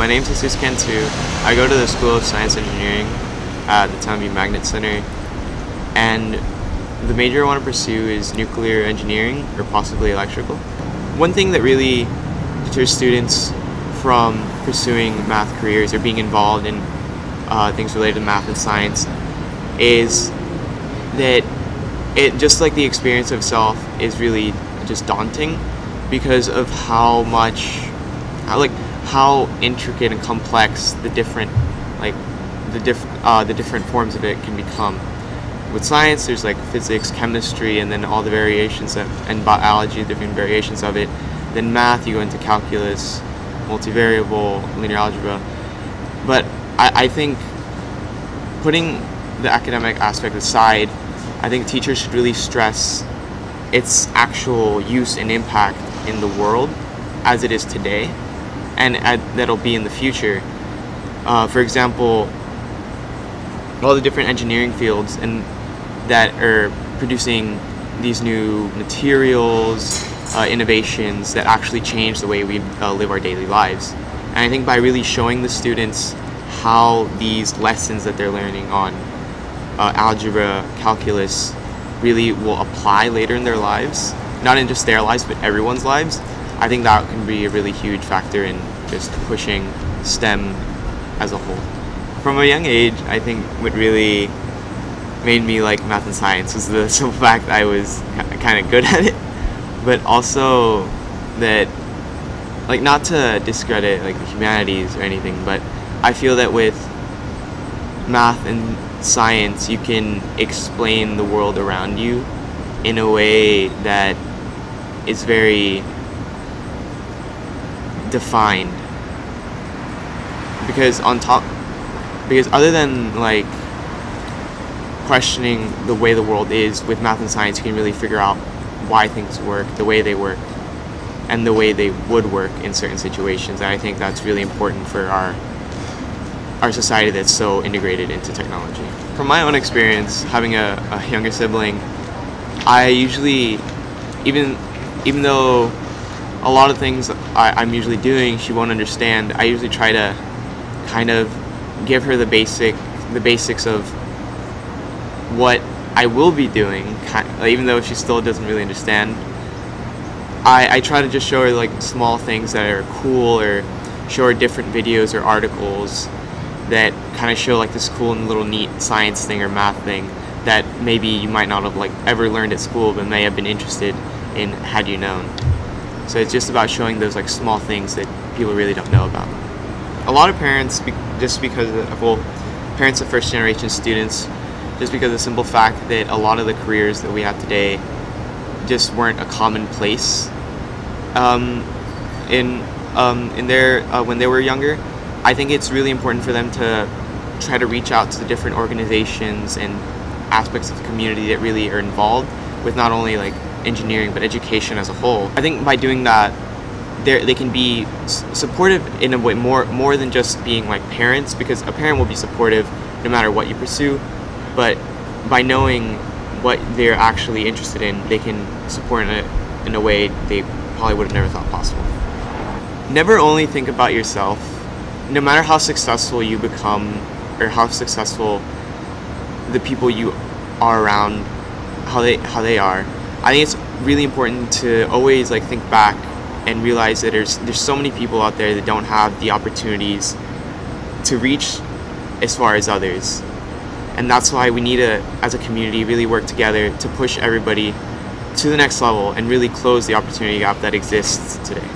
my name's Cantu. I go to the School of Science Engineering at the Town View Magnet Center, and the major I want to pursue is nuclear engineering or possibly electrical. One thing that really deters students from pursuing math careers or being involved in things related to math and science is that it just like the experience of itself is really just daunting because of how intricate and complex the different forms of it can become. With science, there's like physics, chemistry, and then all the variations and biology, different variations of it. Then math, you go into calculus, multivariable, linear algebra. But I think putting the academic aspect aside, I think teachers should really stress its actual use and impact in the world as it is today, and that'll be in the future. For example, all the different engineering fields and that are producing these new materials, innovations that actually change the way we live our daily lives. And I think by really showing the students how these lessons that they're learning on algebra, calculus, really will apply later in their lives, not in just their lives, but everyone's lives, I think that can be a really huge factor in just pushing STEM as a whole. From a young age, I think what really made me like math and science was the simple fact that I was kind of good at it, but also that, like, not to discredit like the humanities or anything, but I feel that with math and science you can explain the world around you in a way that is very defined, because other than like questioning the way the world is, with math and science you can really figure out why things work the way they work and the way they would work in certain situations. And I think that's really important for our society that's so integrated into technology. From my own experience, having a younger sibling, I usually, even though a lot of things I'm usually doing she won't understand, I usually try to kind of give her the basics of what I will be doing, even though she still doesn't really understand. I try to just show her like small things that are cool, or show her different videos or articles that kind of show like this cool and little neat science thing or math thing that maybe you might not have like ever learned at school but may have been interested in had you known. So it's just about showing those like small things that people really don't know about. A lot of parents, parents of first generation students, just because of the simple fact that a lot of the careers that we have today just weren't a commonplace when they were younger. I think it's really important for them to try to reach out to the different organizations and aspects of the community that really are involved with not only like engineering but education as a whole. I think by doing that, they can be supportive in a way more than just being like parents, because a parent will be supportive no matter what you pursue, but by knowing what they're actually interested in, they can support in a way they probably would have never thought possible. Never only think about yourself. No matter how successful you become or how successful the people you are around, how they are, I think it's really important to always like think back and realize that there's so many people out there that don't have the opportunities to reach as far as others. And that's why we need to, as a community, really work together to push everybody to the next level and really close the opportunity gap that exists today.